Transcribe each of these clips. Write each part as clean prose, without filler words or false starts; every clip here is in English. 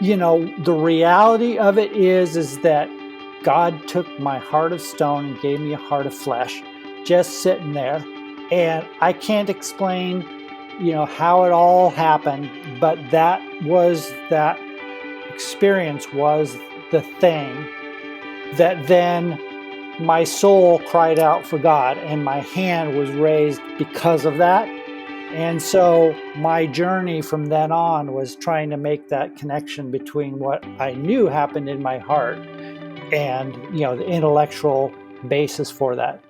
The reality of it is that God took my heart of stone and gave me a heart of flesh, just sitting there. And I can't explain, how it all happened, but that experience was the thing that then my soul cried out for God, and my hand was raised because of that. And so my journey from then on was trying to make that connection between what I knew happened in my heart and, the intellectual basis for that.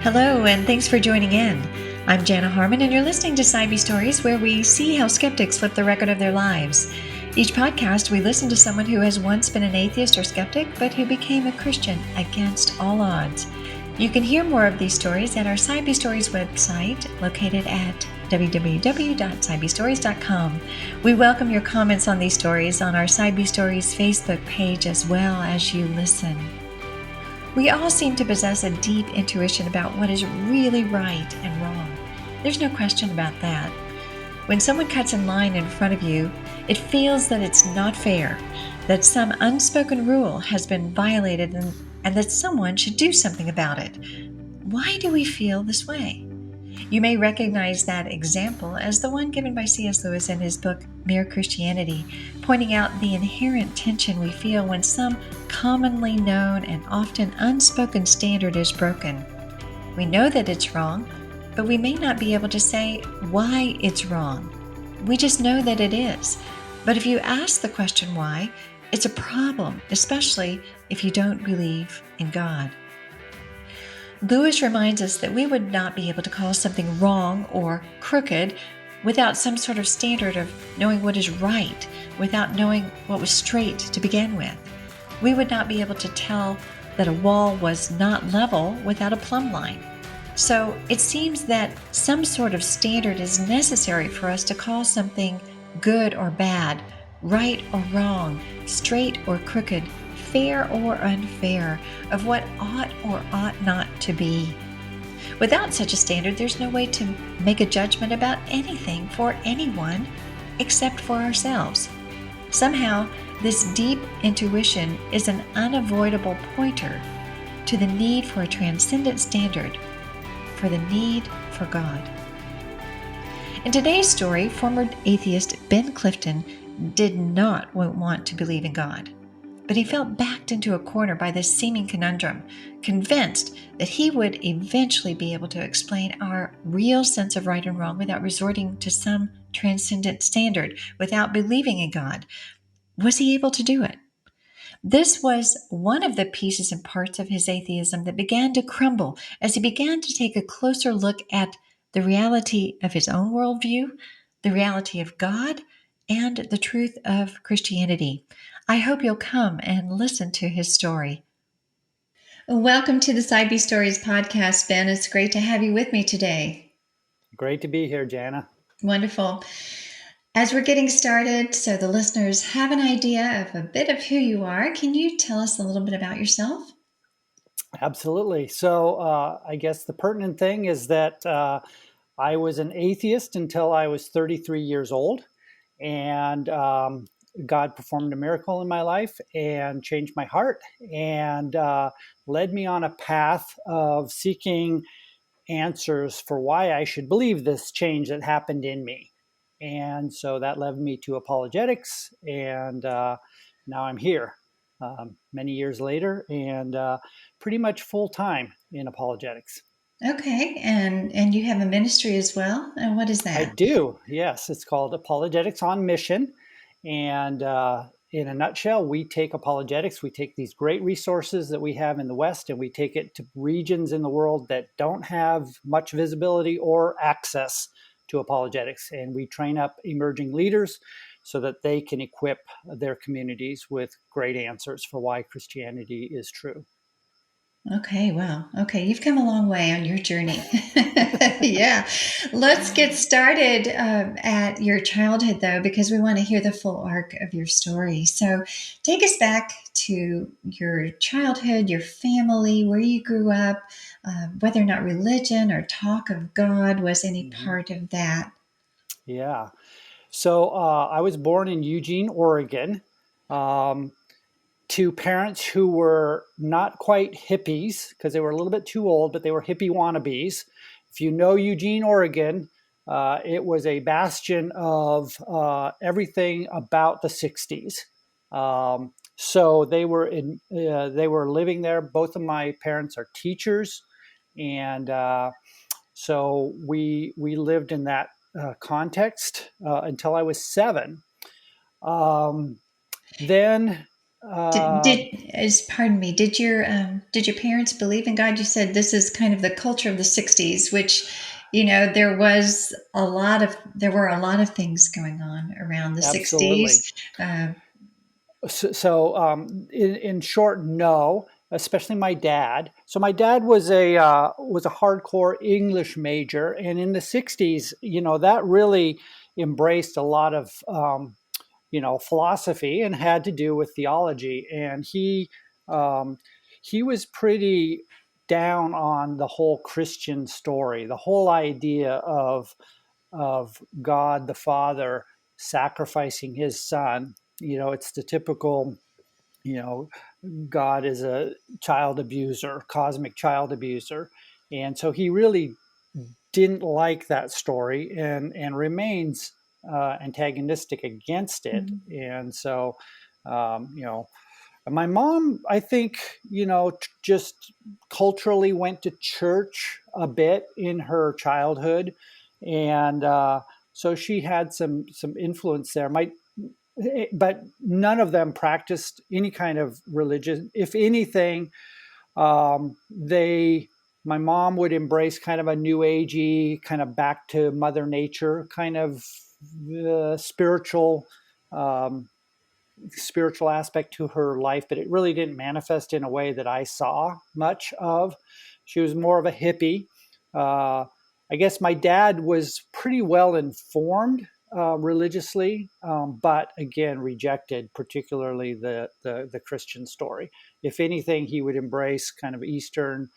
Hello, and thanks for joining in. I'm Jana Harmon, and you're listening to Sci-Bi Stories, where we see how skeptics flip the record of their lives. Each podcast, we listen to someone who has once been an atheist or skeptic, but who became a Christian against all odds. You can hear more of these stories at our Sci-Bi Stories website, located at www.scibistories.com. We welcome your comments on these stories on our Sci-Bi Stories Facebook page as well as you listen. We all seem to possess a deep intuition about what is really right and wrong. There's no question about that. When someone cuts in line in front of you, it feels that it's not fair, that some unspoken rule has been violated and that someone should do something about it. Why do we feel this way? You may recognize that example as the one given by C.S. Lewis in his book, Mere Christianity, pointing out the inherent tension we feel when some commonly known and often unspoken standard is broken. We know that it's wrong, but we may not be able to say why it's wrong. We just know that it is. But if you ask the question why, it's a problem, especially if you don't believe in God. Lewis reminds us that we would not be able to call something wrong or crooked without some sort of standard of knowing what is right, without knowing what was straight to begin with. We would not be able to tell that a wall was not level without a plumb line. So it seems that some sort of standard is necessary for us to call something good or bad, right or wrong, straight or crooked, fair or unfair, of what ought or ought not to be. Without such a standard, there's no way to make a judgment about anything for anyone except for ourselves. Somehow, this deep intuition is an unavoidable pointer to the need for a transcendent standard, for the need for God. In today's story, former atheist Ben Clifton did not want to believe in God. But he felt backed into a corner by this seeming conundrum, convinced that he would eventually be able to explain our real sense of right and wrong without resorting to some transcendent standard, without believing in God. Was he able to do it? This was one of the pieces and parts of his atheism that began to crumble as he began to take a closer look at the reality of his own worldview, the reality of God, and the truth of Christianity. I hope you'll come and listen to his story. Welcome to the Sci-Bi Stories podcast, Ben. It's great to have you with me today. Great to be here, Jana. Wonderful. As we're getting started, so the listeners have an idea of a bit of who you are, can you tell us a little bit about yourself? Absolutely. So I guess the pertinent thing is that I was an atheist until I was 33 years old. And God performed a miracle in my life and changed my heart and led me on a path of seeking answers for why I should believe this change that happened in me. And so that led me to apologetics, and now I'm here many years later and pretty much full time in apologetics. Okay, and you have a ministry as well, and what is that? I do, yes. It's called Apologetics on Mission, and in a nutshell, we take apologetics, we take these great resources that we have in the West, and we take it to regions in the world that don't have much visibility or access to apologetics, and we train up emerging leaders so that they can equip their communities with great answers for why Christianity is true. Okay, wow. Okay, you've come a long way on your journey. Yeah. Let's get started at your childhood, though, because we want to hear the full arc of your story. So take us back to your childhood, your family, where you grew up, whether or not religion or talk of God was any part of that. Yeah. So I was born in Eugene, Oregon, um, to parents who were not quite hippies because they were a little bit too old, but they were hippie wannabes. If you know Eugene, Oregon, it was a bastion of everything about the 60s. So they were living there. Both of my parents are teachers, and so we lived in that context until I was 7. Um, then uh, Pardon me, did your parents believe in God? You said this is kind of the culture of the 60s, which, there were a lot of things going on around the Absolutely. 60s. Uh, In short, no. Especially my dad. So my dad was a hardcore English major, and in the '60s, that really embraced a lot of philosophy and had to do with theology. And um, he was pretty down on the whole Christian story, the whole idea of God the Father sacrificing his son. It's the typical, you know, God is a child abuser, cosmic child abuser. And so he really didn't like that story and remains antagonistic against it. mm, And so, my mom, I think, just culturally went to church a bit in her childhood, and so she had some influence there. But none of them practiced any kind of religion. If anything, they my mom would embrace kind of a new agey, kind of back to Mother Nature kind of spiritual um, spiritual aspect to her life, but it really didn't manifest in a way that I saw much of. She was more of a hippie. Uh, I guess my dad was pretty well informed religiously, but again rejected particularly the Christian story. If anything, he would embrace kind of Eastern.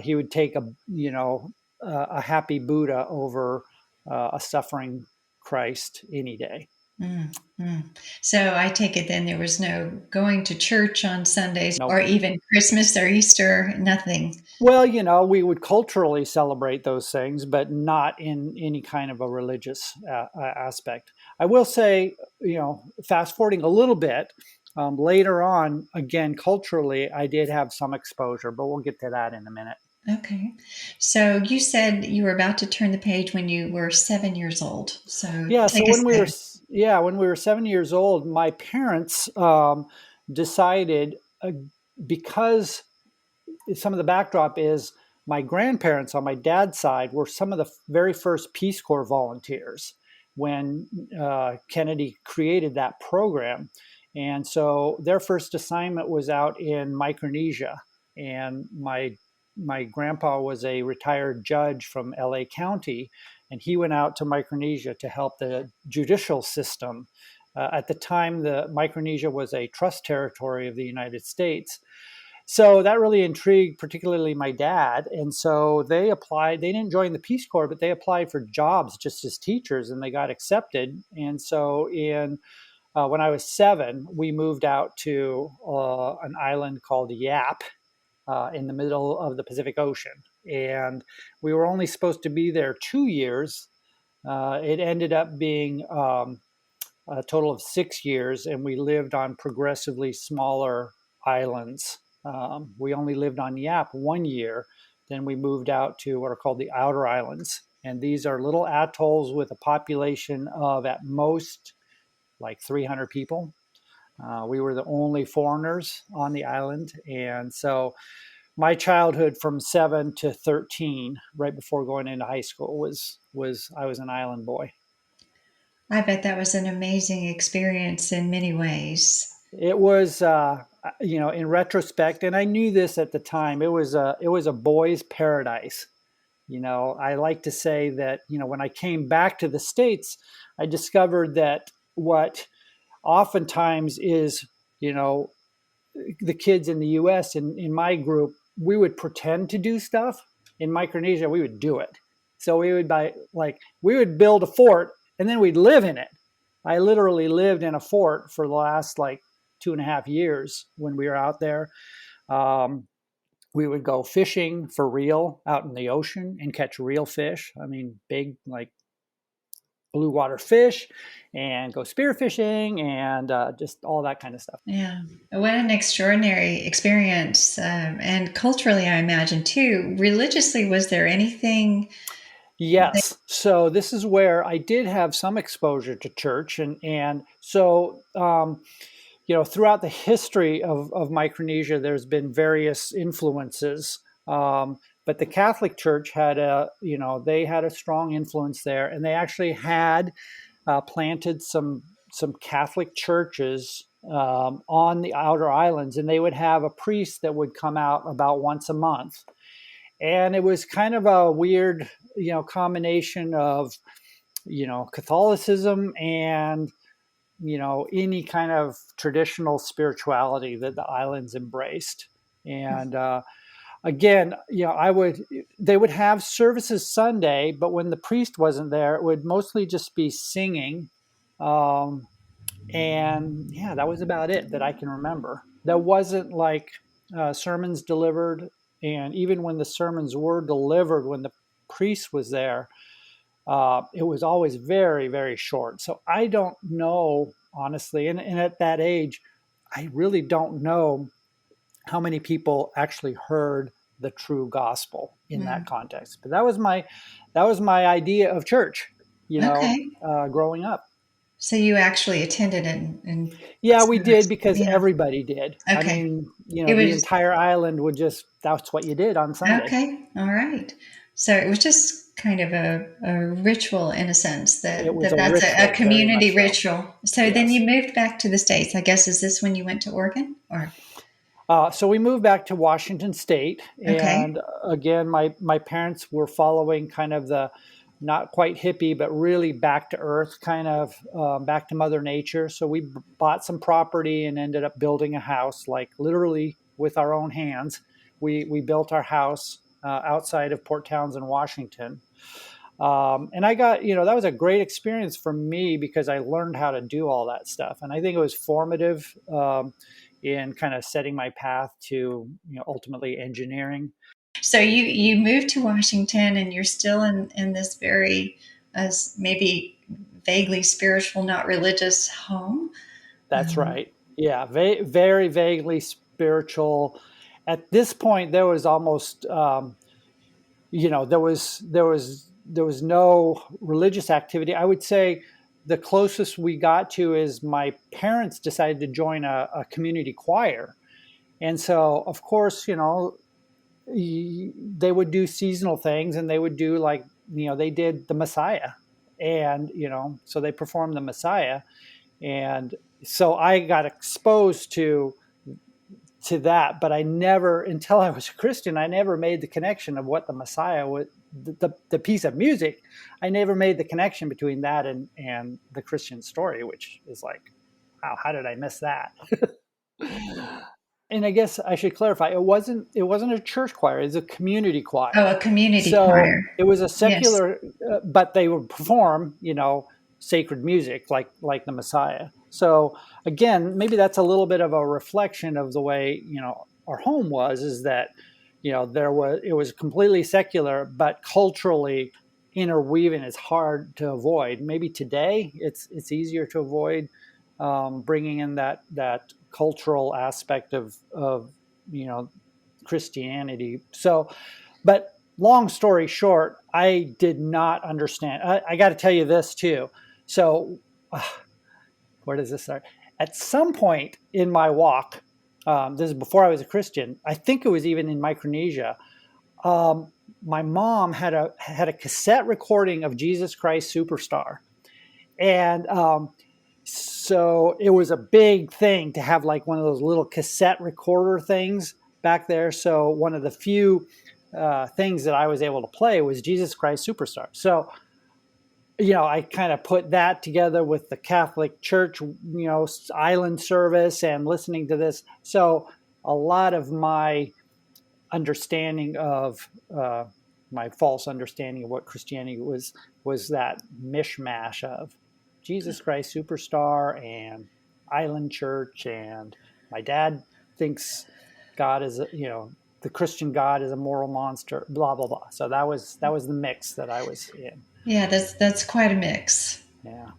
He would take a happy Buddha over a suffering Christ any day. mm, mm. So I take it then there was no going to church on Sundays or Nope. even Christmas or Easter, nothing. Well, we would culturally celebrate those things, but not in any kind of a religious aspect. I will say, fast forwarding a little bit, later on, again, culturally, I did have some exposure, but we'll get to that in a minute. Okay. So you said you were about to turn the page when you were 7 years old. So Yeah, so take us there. when we were 7 years old, my parents decided because some of the backdrop is my grandparents on my dad's side were some of the very first Peace Corps volunteers when Kennedy created that program. And so their first assignment was out in Micronesia. And my grandpa was a retired judge from LA County, and he went out to Micronesia to help the judicial system. At the time, the Micronesia was a trust territory of the United States. So that really intrigued, particularly my dad. And so they applied. They didn't join the Peace Corps, but they applied for jobs just as teachers, and they got accepted. And so when I was 7, we moved out to an island called Yap in the middle of the Pacific Ocean. And we were only supposed to be there 2 years. It ended up being a total of 6 years, and we lived on progressively smaller islands. We only lived on Yap 1 year. Then we moved out to what are called the outer islands. And these are little atolls with a population of at most like 300 people. We were the only foreigners on the island. And so my childhood from 7 to 13, right before going into high school, was I was an island boy. I bet that was an amazing experience in many ways. It was, in retrospect, and I knew this at the time. It was a boy's paradise. I like to say that when I came back to the States, I discovered that what oftentimes is the kids in the U.S. in my group, we would pretend to do stuff. In Micronesia, we would do it. So we would build a fort and then we'd live in it. I literally lived in a fort for the last like 2.5 years when we were out there. Um, we would go fishing for real out in the ocean and catch real fish. I mean, big, like blue water fish, and go spearfishing and just all that kind of stuff. Yeah. What an extraordinary experience. And culturally, I imagine too. Religiously, was there anything that, Yes. So this is where I did have some exposure to church, and so throughout the history of Micronesia, there's been various influences. But the Catholic Church had they had a strong influence there, and they actually had planted some Catholic churches on the outer islands, and they would have a priest that would come out about once a month. And it was kind of a weird, combination of, Catholicism and, any kind of traditional spirituality that the islands embraced. And again, they would have services Sunday, but when the priest wasn't there, it would mostly just be singing. And yeah, that was about it that I can remember. There wasn't like sermons delivered. And even when the sermons were delivered, when the priest was there, it was always very, very short. So I don't know, honestly. And at that age, I really don't know how many people actually heard the true gospel in that context. But that was my idea of church, okay. Growing up. So you actually attended and Yeah, we did because yeah. everybody did. I Okay. mean, It the was entire island that's what you did on Sunday. okay. All right. So it was just kind of a ritual in a sense It was a that's a ritual, very community much so. ritual. So then Yes. you moved back to the States. I guess, is this when you went to Oregon or? So we moved back to Washington State, Okay. and again, my parents were following kind of the not quite hippie, but really back to earth, kind of back to Mother Nature. So we bought some property and ended up building a house, like literally with our own hands. We built our house outside of Port Townsend, Washington. And I got, that was a great experience for me because I learned how to do all that stuff. And I think it was formative in kind of setting my path to, ultimately engineering. So you moved to Washington and you're still in this very maybe vaguely spiritual, not religious home. That's right. Yeah. Very vaguely spiritual. At this point, there was almost, there was no religious activity. I would say the closest we got to is my parents decided to join a community choir. And so, of course, they would do seasonal things, and they would do like, they did the Messiah. And, so they performed the Messiah. And so I got exposed to that, but I never, until I was a Christian, I never made the connection of what the Messiah was, the piece of music. I never made the connection between that and the Christian story, which is like, wow, how did I miss that? And I guess I should clarify, it wasn't a church choir, it was a community choir. Oh, a community So choir. it was a Yes. secular, but they would perform, sacred music like the Messiah. So again, maybe that's a little bit of a reflection of the way, our home was, is that, it was completely secular, but culturally interweaving is hard to avoid. Maybe today it's easier to avoid bringing in that cultural aspect of Christianity. So, but long story short, I did not understand. I got to tell you this too. So, where does this start? At some point in my walk, this is before I was a Christian. I think it was even in Micronesia. My mom had a cassette recording of Jesus Christ Superstar, and so it was a big thing to have like one of those little cassette recorder things back there. So one of the few things that I was able to play was Jesus Christ Superstar. So, I kind of put that together with the Catholic Church, island service and listening to this. So a lot of my understanding of my false understanding of what Christianity was was that mishmash of Jesus Christ Superstar and Island Church, and my dad thinks God is, the Christian God is a moral monster, blah blah blah. So that was the mix that I was in. Yeah, that's quite a mix. Yeah.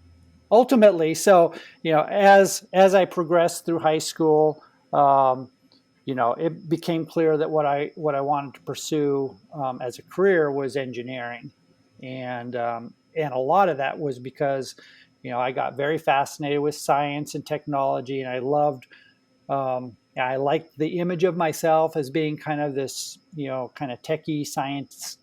Ultimately, so as I progressed through high school, it became clear that what I wanted to pursue as a career was engineering, and a lot of that was because I got very fascinated with science and technology, and I liked the image of myself as being kind of this kind of techie science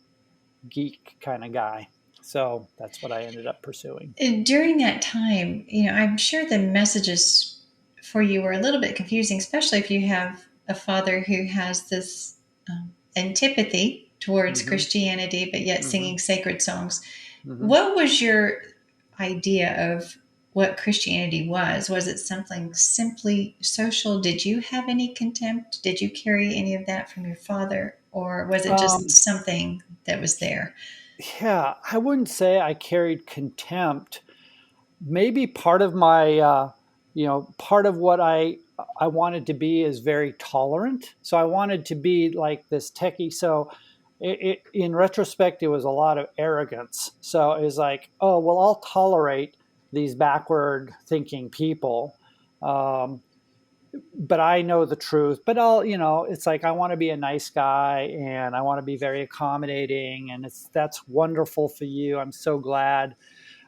geek kind of guy. So that's what I ended up pursuing. And during that time, I'm sure the messages for you were a little bit confusing, especially if you have a father who has this antipathy towards Mm-hmm. Christianity, but yet Mm-hmm. singing sacred songs. Mm-hmm. What was your idea of what Christianity was? Was it something simply social? Did you have any contempt? Did you carry any of that from your father? Or was it just something that was there? Yeah, I wouldn't say I carried contempt. Maybe part of my, part of what I wanted to be is very tolerant. So I wanted to be like this techie. So in retrospect, it was a lot of arrogance. So it was like, oh, well, I'll tolerate these backward thinking people. But I know the truth. But it's like I want to be a nice guy, and I want to be very accommodating, and that's wonderful for you. I'm so glad.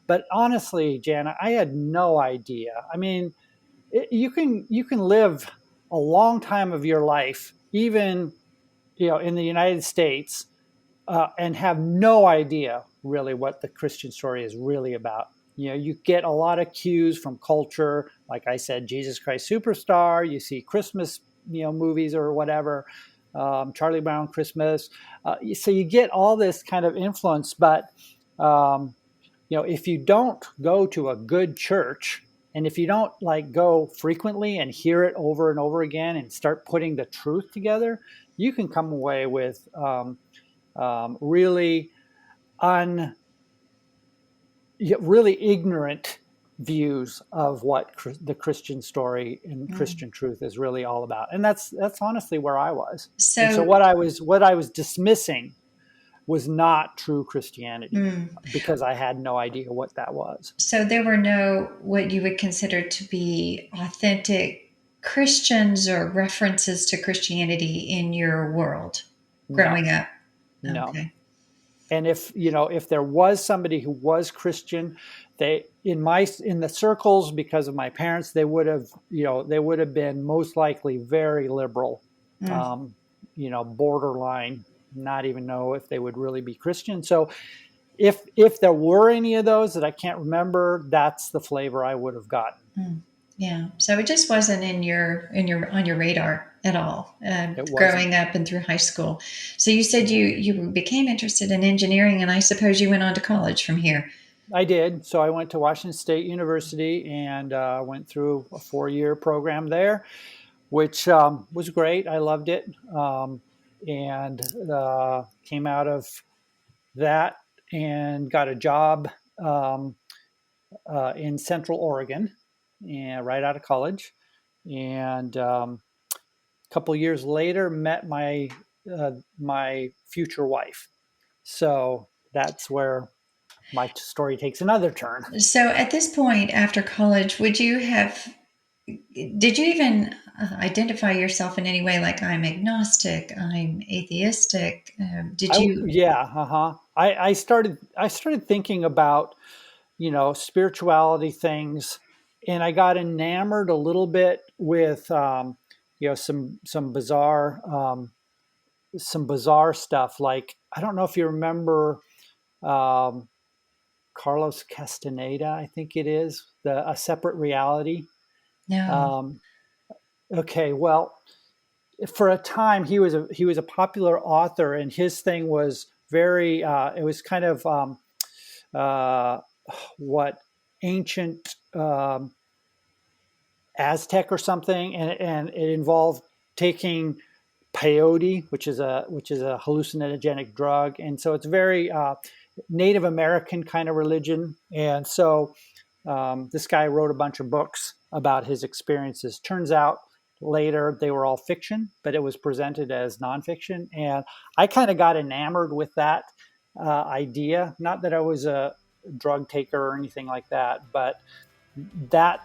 But honestly, Jana, I had no idea. I mean, you can live a long time of your life, even in the United States, and have no idea really what the Christian story is really about. You get a lot of cues from culture, like I said, Jesus Christ Superstar. You see Christmas, movies or whatever, Charlie Brown Christmas. So you get all this kind of influence, but if you don't go to a good church, and if you don't like go frequently and hear it over and over again and start putting the truth together, you can come away with really really ignorant views of what the Christian story and Christian truth is really all about. And that's honestly where I was. And so So, what I was dismissing was not true Christianity, because I had no idea what that was. so there were no what you would consider to be authentic Christians or references to Christianity in your world No, growing up. no. Okay. And if there was somebody who was Christian, they in the circles, because of my parents, they would have been most likely very liberal, borderline, not even know if they would really be Christian. So if there were any of those that I can't remember, that's the flavor I would have gotten. Yeah. So it just wasn't on your radar at all, It growing wasn't. up and through high school. So you said you became interested in engineering, and I suppose you went on to college from here. I did. So I went to Washington State University and went through a 4-year program there, which was great. I loved it, and came out of that and got a job in Central Oregon, and right out of college. And a couple of years later, met my future wife. So that's where my story takes another turn. So at this point, after college, did you even identify yourself in any way? Like, I'm agnostic, I'm atheistic. Did you? Yeah, I started thinking about spirituality things, and I got enamored a little bit with some bizarre stuff. Like, I don't know if you remember um, Carlos Castaneda, I think it is, A Separate Reality. No. Um, okay, well, for a time he was a popular author, and his thing was very it was kind of uh, what ancient Aztec or something, and it involved taking peyote, which is a hallucinogenic drug, and so it's very Native American kind of religion. And so this guy wrote a bunch of books about his experiences. Turns out later they were all fiction, but it was presented as nonfiction. And I kind of got enamored with that idea. Not that I was a drug taker or anything like that, but that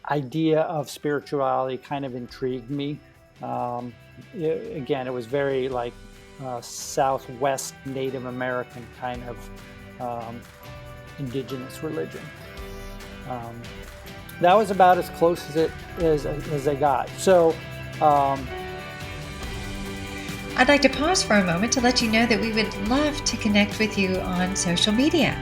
idea of spirituality kind of intrigued me. Again, it was very like Southwest Native American kind of indigenous religion. That was about as close as I got. So I'd like to pause for a moment to let you know that we would love to connect with you on social media.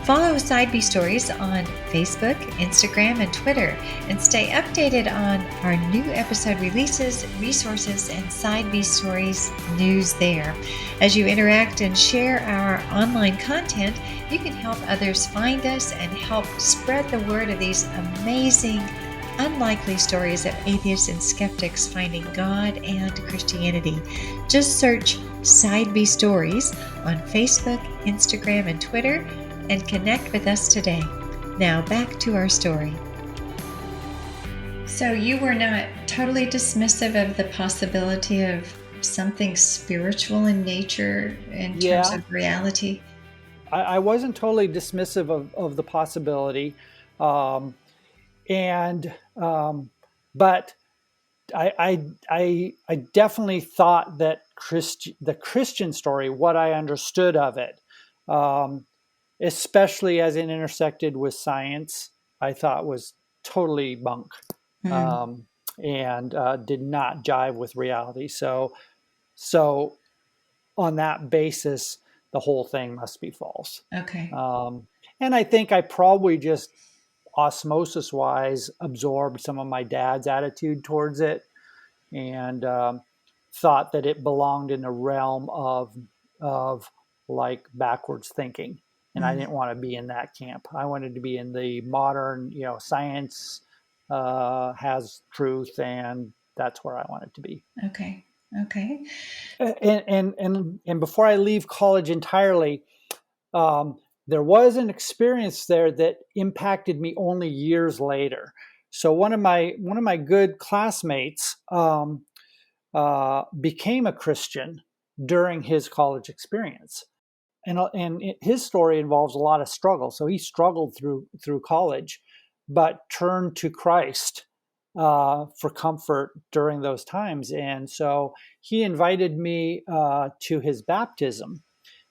Follow Side B Stories on Facebook, Instagram, and Twitter, and stay updated on our new episode releases, resources, and Side B Stories news there. As you interact and share our online content, you can help others find us and help spread the word of these amazing, unlikely stories of atheists and skeptics finding God and Christianity. Just search Side B Stories on Facebook, Instagram, and Twitter, and connect with us today. Now back to our story. So you were not totally dismissive of the possibility of something spiritual in nature in terms of reality? I wasn't totally dismissive of the possibility. But I definitely thought that the Christian story, what I understood of it, especially as it intersected with science, I thought was totally bunk, and did not jive with reality. So on that basis, the whole thing must be false. Okay. And I think I probably just osmosis-wise absorbed some of my dad's attitude towards it, and thought that it belonged in the realm of like backwards thinking. And I didn't want to be in that camp. I wanted to be in the modern, science has truth, and that's where I wanted to be. Okay. And before I leave college entirely, there was an experience there that impacted me only years later. So one of my good classmates became a Christian during his college experience. And his story involves a lot of struggle. So he struggled through college, but turned to Christ for comfort during those times. And so he invited me to his baptism.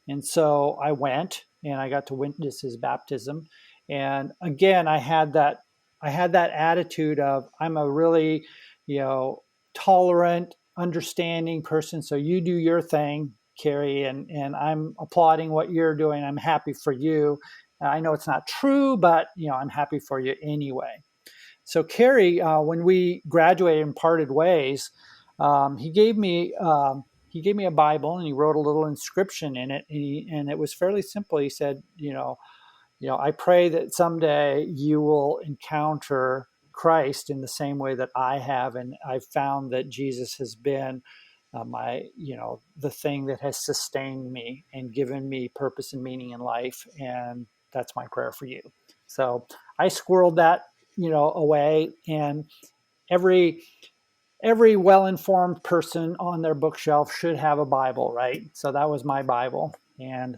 And so I went and I got to witness his baptism. And again, I had that attitude of, I'm a really, tolerant, understanding person. So you do your thing, Carrie, and I'm applauding what you're doing. I'm happy for you. I know it's not true, but I'm happy for you anyway. So Carrie, when we graduated and parted ways, he gave me a Bible, and he wrote a little inscription in it, and it was fairly simple. He said, I pray that someday you will encounter Christ in the same way that I have, and I've found that Jesus has been the thing that has sustained me and given me purpose and meaning in life, and that's my prayer for you. So I squirreled that, away, and every well-informed person on their bookshelf should have a Bible, right? So that was my Bible. And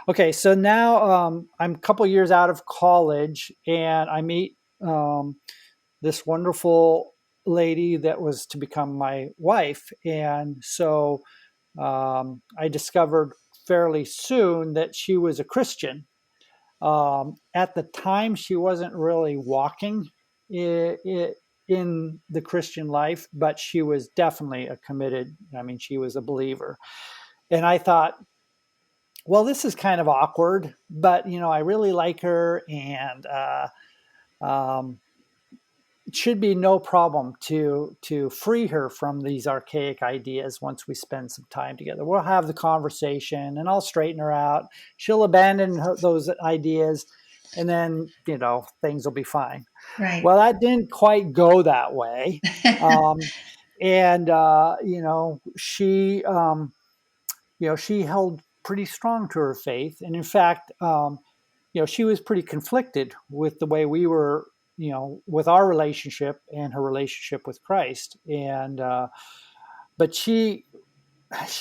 okay, so now I'm a couple years out of college, and I meet this wonderful lady that was to become my wife. And so I discovered fairly soon that she was a Christian. At the time, she wasn't really walking in the Christian life, but she was definitely she was a believer. And I thought, well, this is kind of awkward, but, I really like her, and it should be no problem to free her from these archaic ideas once we spend some time together. We'll have the conversation, and I'll straighten her out. She'll abandon those ideas, and then, things will be fine. Right. Well, that didn't quite go that way. She held pretty strong to her faith. And in fact, she was pretty conflicted with the way we were, with our relationship and her relationship with Christ. And, but she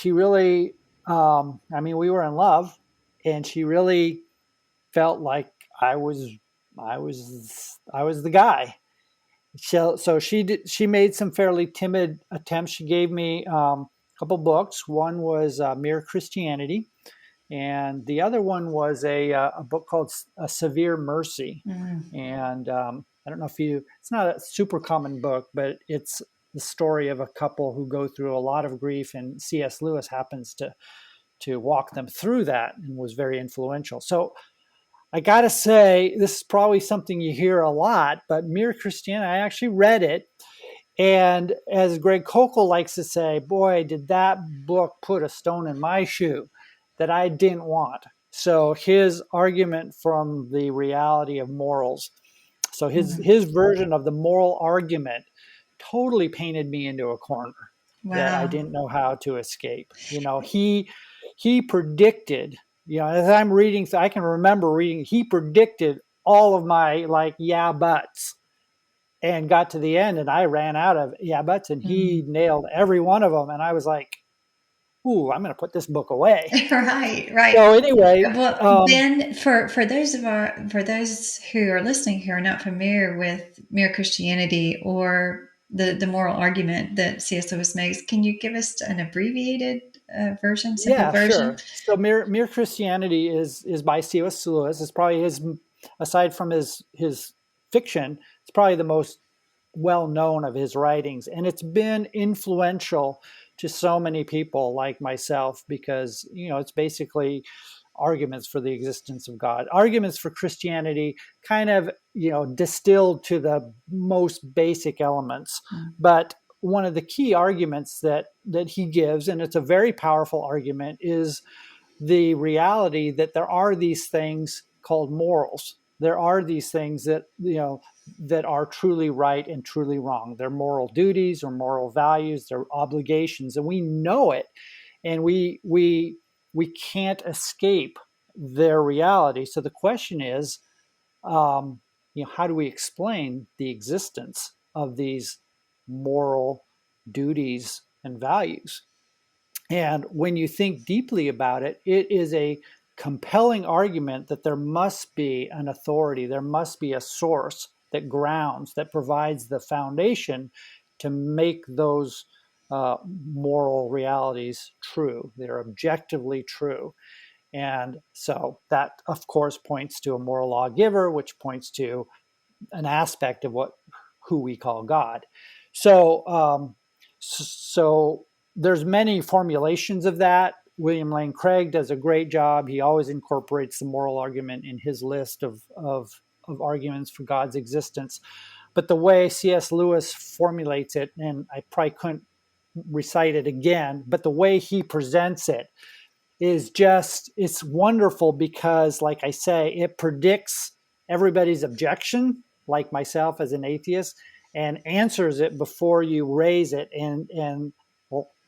really, we were in love, and she really felt like I was the guy. So she made some fairly timid attempts. She gave me a couple books. One was Mere Christianity, and the other one was a book called A Severe Mercy. And I don't know if it's not a super common book, but it's the story of a couple who go through a lot of grief, and C.S. Lewis happens to walk them through that and was very influential. So I got to say, this is probably something you hear a lot, but Mere Christianity, I actually read it. And as Greg Koukl likes to say, boy, did that book put a stone in my shoe that I didn't want. So his argument from the reality of morals, so his version of the moral argument totally painted me into a corner that I didn't know how to escape. He predicted, as I'm reading, I can remember reading, he predicted all of my yeah, buts, and got to the end and I ran out of yeah, buts, and he nailed every one of them. And I was like, ooh, I'm going to put this book away. Right. So anyway, Ben, for those who are listening who are not familiar with Mere Christianity or the moral argument that C.S. Lewis makes, can you give us an abbreviated version, simple version? Sure. So Mere Christianity is by C.S. Lewis. It's probably aside from his fiction, it's probably the most well known of his writings, and it's been influential to so many people like myself because it's basically arguments for the existence of God, arguments for Christianity, kind of distilled to the most basic elements. But one of the key arguments that he gives, and it's a very powerful argument, is the reality that there are these things called morals. There are these things that that are truly right and truly wrong. They're moral duties or moral values. They're obligations, and we know it, and we can't escape their reality. So the question is, how do we explain the existence of these moral duties and values? And when you think deeply about it, it is a compelling argument that there must be an authority, there must be a source that grounds, that provides the foundation to make those moral realities true. They're objectively true. And so that, of course, points to a moral lawgiver, which points to an aspect of who we call God. So there's many formulations of that. William Lane Craig does a great job. He always incorporates the moral argument in his list of arguments for God's existence. But the way C.S. Lewis formulates it, and I probably couldn't recite it again, but the way he presents it is it's wonderful because, like I say, it predicts everybody's objection, like myself as an atheist, and answers it before you raise it and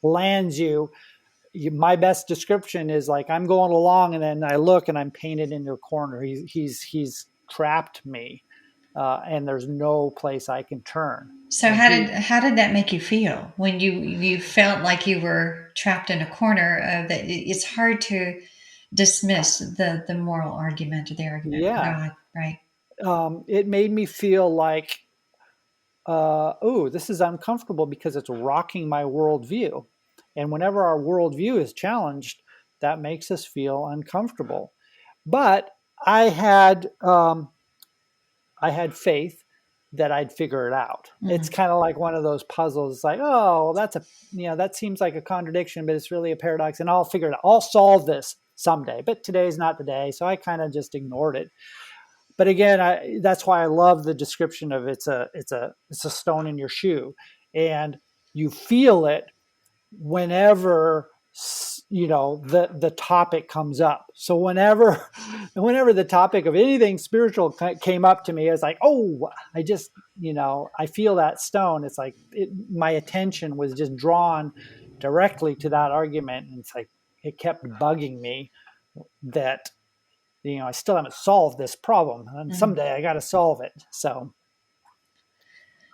lands you. My best description is like I'm going along and then I look and I'm painted into a corner. He's trapped me, and there's no place I can turn. So how did that make you feel when you felt like you were trapped in a corner? That it's hard to dismiss the moral argument or the argument of God, right? It made me feel like, this is uncomfortable because it's rocking my worldview. And whenever our worldview is challenged, that makes us feel uncomfortable. But I had faith that I'd figure it out. Mm-hmm. It's kind of like one of those puzzles. It's like, oh, that seems like a contradiction, but it's really a paradox, and I'll figure it out. I'll solve this someday. But today's not the day, so I kind of just ignored it. But again, that's why I love the description of it's a stone in your shoe, and you feel it whenever the topic comes up. So whenever the topic of anything spiritual came up to me, I was like, oh, I just I feel that stone. It's like my attention was just drawn directly to that argument, and it's like, it kept bugging me that, I still haven't solved this problem, and someday I got to solve it.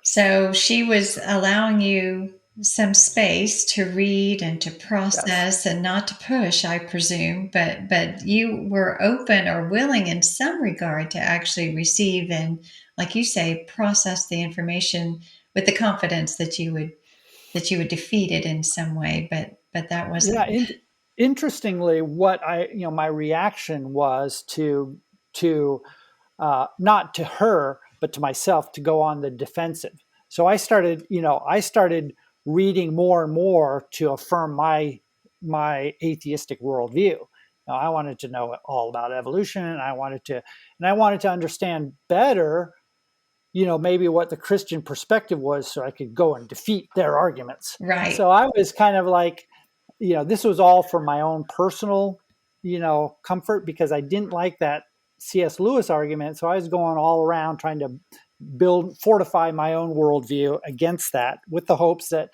So she was allowing you some space to read and to Yes. process and not to push, I presume, but you were open or willing in some regard to actually receive and, like you say, process the information with the confidence that you would defeat it in some way, but that wasn't. Yeah. Interestingly, my reaction was to not to her, but to myself, to go on the defensive. So I started reading more and more to affirm my atheistic worldview. Now, I wanted to know all about evolution, and I wanted to understand better, maybe what the Christian perspective was, so I could go and defeat their arguments. Right. So I was kind of like, this was all for my own personal, comfort, because I didn't like that C.S. Lewis argument. So I was going all around trying to fortify my own worldview against that, with the hopes that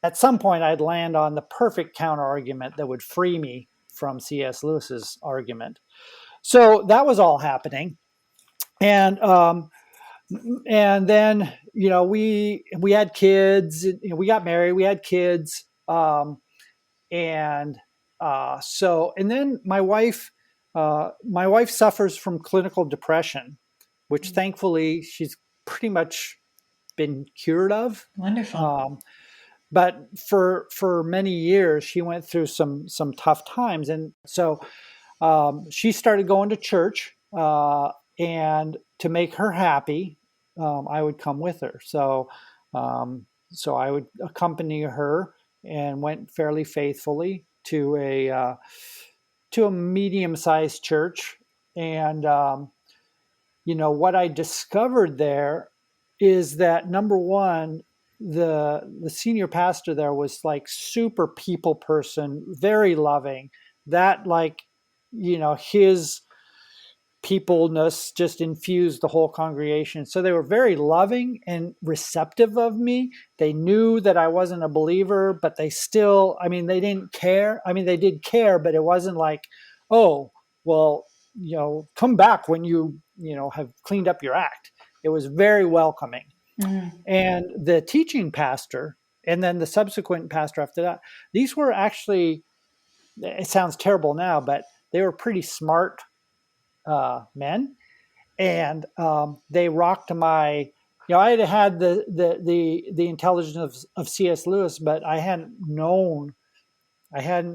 at some point I'd land on the perfect counter argument that would free me from C.S. Lewis's argument. So that was all happening. And then, we had kids, we got married, we had kids. And then my wife suffers from clinical depression, which thankfully she's pretty much been cured of. Wonderful. But for many years, she went through some tough times. And so she started going to church, and to make her happy, I would come with her. So I would accompany her, and went fairly faithfully to a medium-sized church. And what I discovered there is that, number one, the senior pastor there was like super people person, very loving. That, like, his peopleness just infused the whole congregation. So they were very loving and receptive of me. They knew that I wasn't a believer, but they still, they didn't care. They did care, but it wasn't like, oh, well, come back when you have cleaned up your act. It was very welcoming. And the teaching pastor, and then the subsequent pastor after that, these were actually, it sounds terrible now, but they were pretty smart men. And they rocked my, I had the intelligence of C.S. Lewis, but I hadn't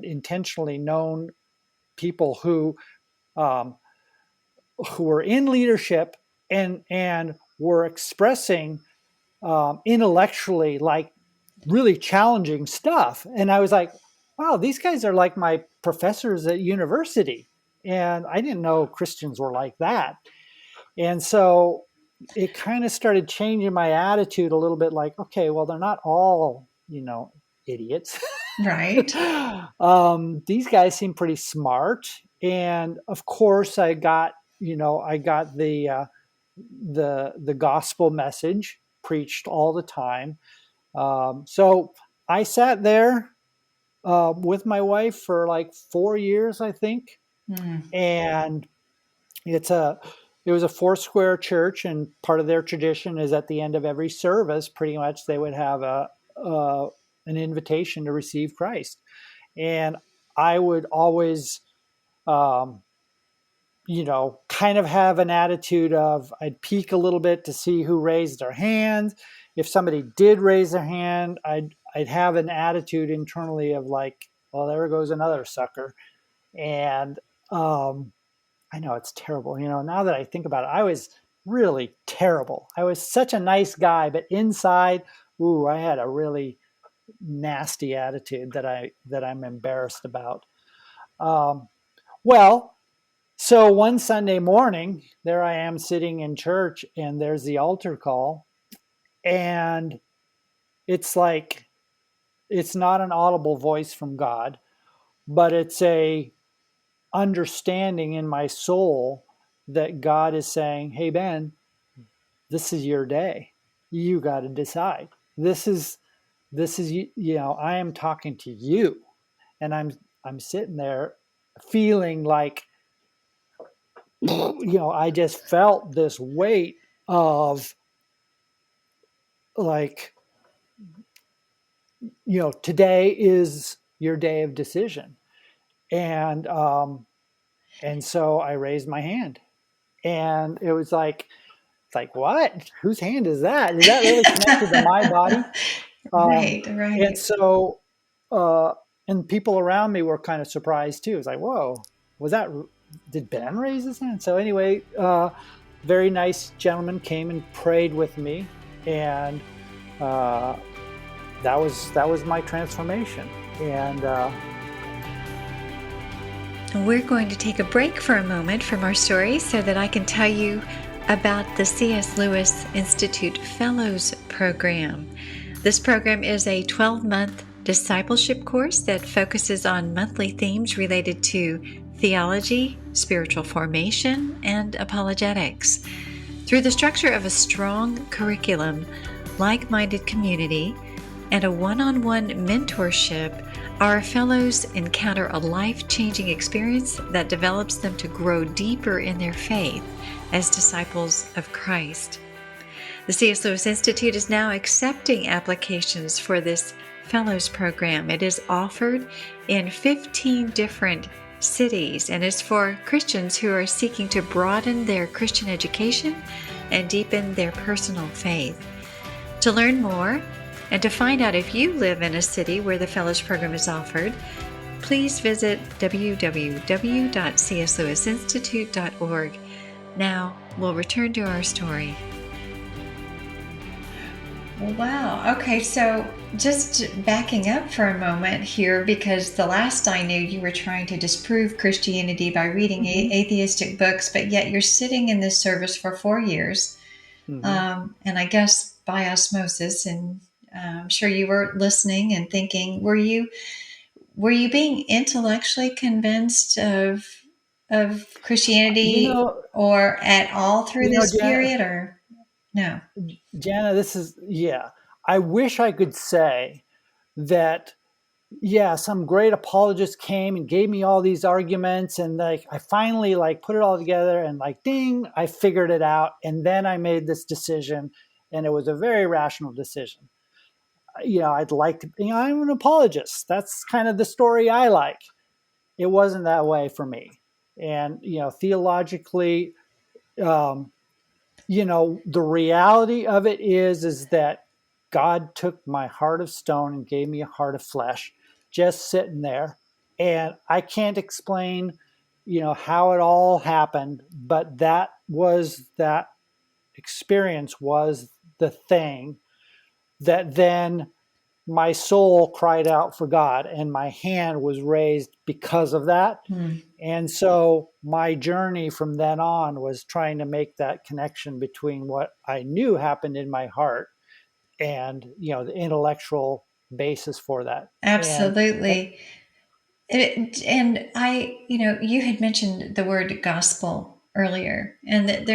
intentionally known people who were in leadership and were expressing intellectually, like, really challenging stuff. And I was like, wow, these guys are like my professors at university. And I didn't know Christians were like that. And so it kind of started changing my attitude a little bit, like, okay, well, they're not all, idiots. Right. These guys seem pretty smart. And of course I got the gospel message preached all the time. So I sat there with my wife for like 4 years, I think. And it was a four-square church, and part of their tradition is at the end of every service, pretty much, they would have an invitation to receive Christ. And I would always, kind of have an attitude of, I'd peek a little bit to see who raised their hand. If somebody did raise their hand, I'd have an attitude internally of like, well, there goes another sucker. And I know it's terrible. Now that I think about it, I was really terrible. I was such a nice guy, but inside, I had a really nasty attitude that I'm embarrassed about. So one Sunday morning, there I am sitting in church, and there's the altar call, and it's like, it's not an audible voice from God, but it's a understanding in my soul that God is saying, hey, Ben, this is your day. You got to decide. This is, I am talking to you, and I'm sitting there feeling like, I just felt this weight of like, today is your day of decision. And, and so I raised my hand, and it was like, it's like, what? Whose hand is that? Is that really connected to my body? Um, Right, and right. so, uh, and people around me were kind of surprised too. It's like, whoa, was that, did Ben raise his hand? So anyway, very nice gentleman came and prayed with me. And, uh, that was my transformation. And, We're going to take a break for a moment from our story so that I can tell you about the C.S. Lewis Institute Fellows Program. This program is a 12-month discipleship course that focuses on monthly themes related to theology, spiritual formation, and apologetics. Through the structure of a strong curriculum, like-minded community, and a one-on-one mentorship, our fellows encounter a life-changing experience that develops them to grow deeper in their faith as disciples of Christ. The C.S. Lewis Institute is now accepting applications for this Fellows Program. It is offered in 15 different cities and is for Christians who are seeking to broaden their Christian education and deepen their personal faith. To learn more and to find out if you live in a city where the Fellows Program is offered, please visit www.cslewisinstitute.org. Now, we'll return to our story. Wow. Okay, so just backing up for a moment here, because the last I knew, you were trying to disprove Christianity by reading atheistic books, but yet you're sitting in this service for 4 years, and I guess by osmosis, and I'm sure you were listening and thinking, were you being intellectually convinced of Christianity or at all through this period, or no? Jana, I wish I could say that, some great apologist came and gave me all these arguments, and like I finally put it all together, and ding, I figured it out, and then I made this decision, and it was a very rational decision. I'd like to, I'm an apologist. That's kind of the story I like. It wasn't that way for me. And, theologically, the reality of it is that God took my heart of stone and gave me a heart of flesh, just sitting there. And I can't explain, how it all happened, but that experience was the thing that then my soul cried out for God, and my hand was raised because of that. And so my journey from then on was trying to make that connection between what I knew happened in my heart and, the intellectual basis for that. Absolutely. And I, you had mentioned the word gospel earlier, and that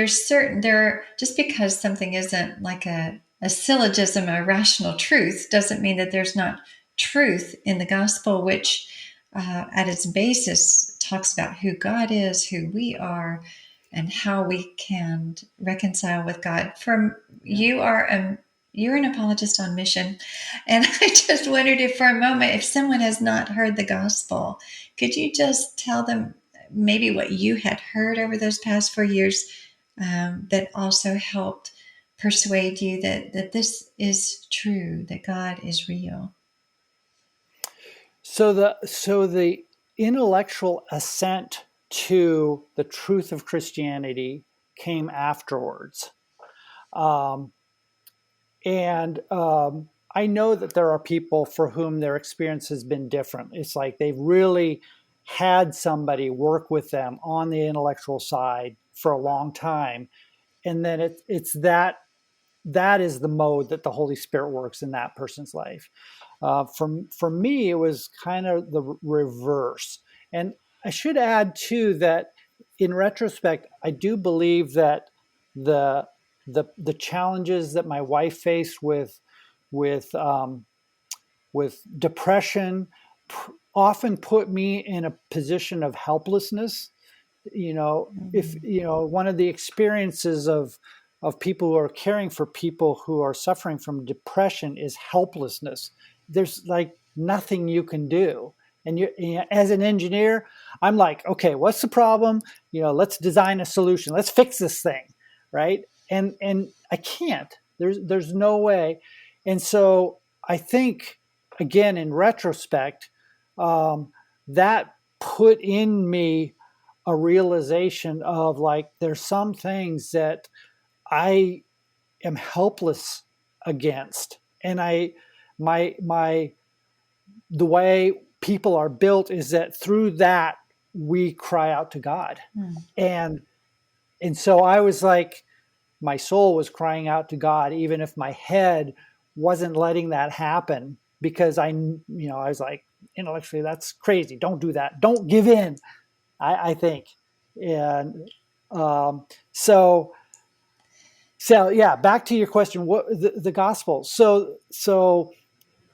just because something isn't like a syllogism, a rational truth, doesn't mean that there's not truth in the gospel, which at its basis talks about who God is, who we are, and how we can reconcile with God. You're an apologist on mission. And I just wondered if for a moment, if someone has not heard the gospel, could you just tell them maybe what you had heard over those past 4 years that also helped persuade you that this is true, that God is real? So the intellectual assent to the truth of Christianity came afterwards. I know that there are people for whom their experience has been different. It's like they've really had somebody work with them on the intellectual side for a long time. And then it's that is the mode that the Holy Spirit works in that person's life. For me, it was kind of the reverse. And I should add too that in retrospect, I do believe that the challenges that my wife faced with depression, often put me in a position of helplessness. If one of the experiences of people who are caring for people who are suffering from depression is helplessness. There's like nothing you can do. And as an engineer, I'm like, okay, what's the problem? Let's design a solution. Let's fix this thing, right? And I can't. There's no way. And so I think, again, in retrospect, that put in me a realization of like, there's some things that I am helpless against. And the way people are built is that through that we cry out to God. And so I was like, my soul was crying out to God, even if my head wasn't letting that happen, because I was like, intellectually, that's crazy. Don't do that. Don't give in. I think. And so yeah, back to your question, what the gospel. So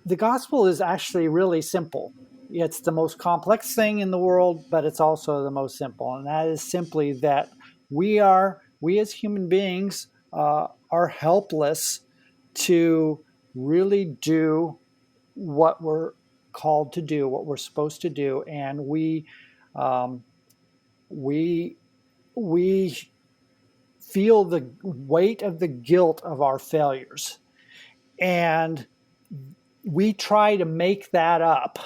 the gospel is actually really simple. It's the most complex thing in the world, but it's also the most simple. And that is simply that we as human beings are helpless to really do what we're called to do, what we're supposed to do. And we feel the weight of the guilt of our failures. And we try to make that up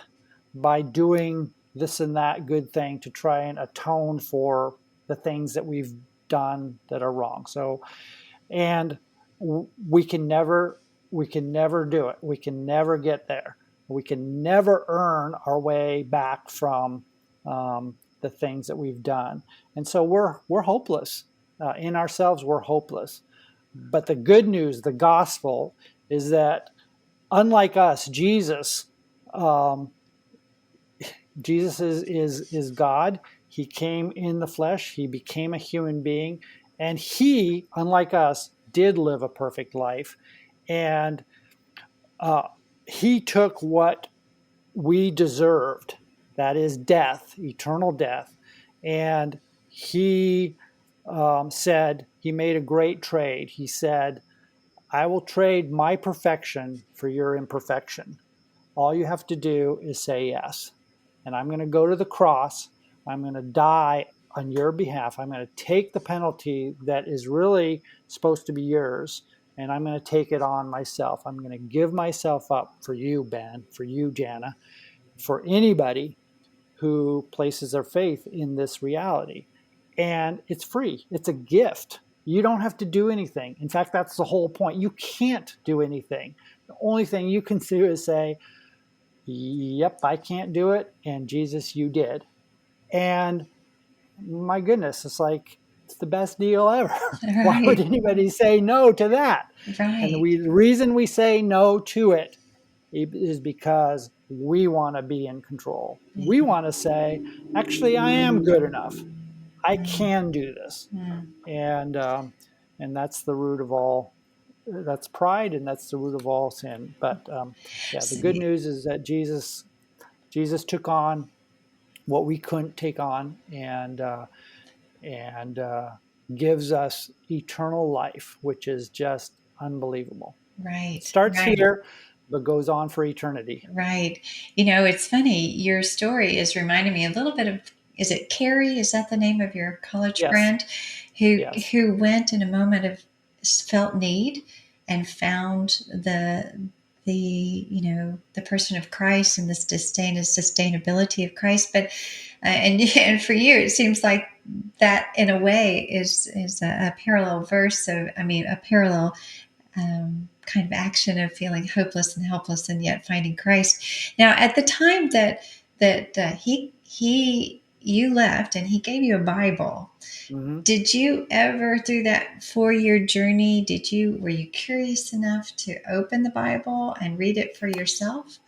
by doing this and that good thing to try and atone for the things that we've done that are wrong. So, and we can never do it. We can never get there. We can never earn our way back from the things that we've done. And so we're hopeless. In ourselves, we're hopeless. But the good news, the gospel, is that unlike us, Jesus is God. He came in the flesh. He became a human being. And he, unlike us, did live a perfect life. And he took what we deserved, that is death, eternal death. And he said, he made a great trade. He said, I will trade my perfection for your imperfection. All you have to do is say yes. And I'm going to go to the cross. I'm going to die on your behalf. I'm going to take the penalty that is really supposed to be yours, and I'm going to take it on myself. I'm going to give myself up for you, Ben, for you, Jana, for anybody who places their faith in this reality. And it's free. It's a gift. You don't have to do anything. In fact, that's the whole point. You can't do anything. The only thing you can do is say, yep, I can't do it. And Jesus, you did. And my goodness, it's like, it's the best deal ever. Right. Why would anybody say no to that? Right. And the reason we say no to it is because we want to be in control. Mm-hmm. We want to say, actually, I am good enough. I can do this. Mm. And that's the root of all, that's pride, and that's the root of all sin. But the good news is that Jesus took on what we couldn't take on, and gives us eternal life, which is just unbelievable. Right. It starts here, but goes on for eternity. Right. It's funny. Your story is reminding me a little bit of, is it Carrie? Is that the name of your college friend who went in a moment of felt need and found the person of Christ and this sustainability of Christ. But and for you, it seems like that in a way is a parallel verse of, a parallel kind of action of feeling hopeless and helpless and yet finding Christ. Now, at the time that you left and he gave you a Bible, mm-hmm. Did you ever, through that 4-year journey, were you curious enough to open the Bible and read it for yourself?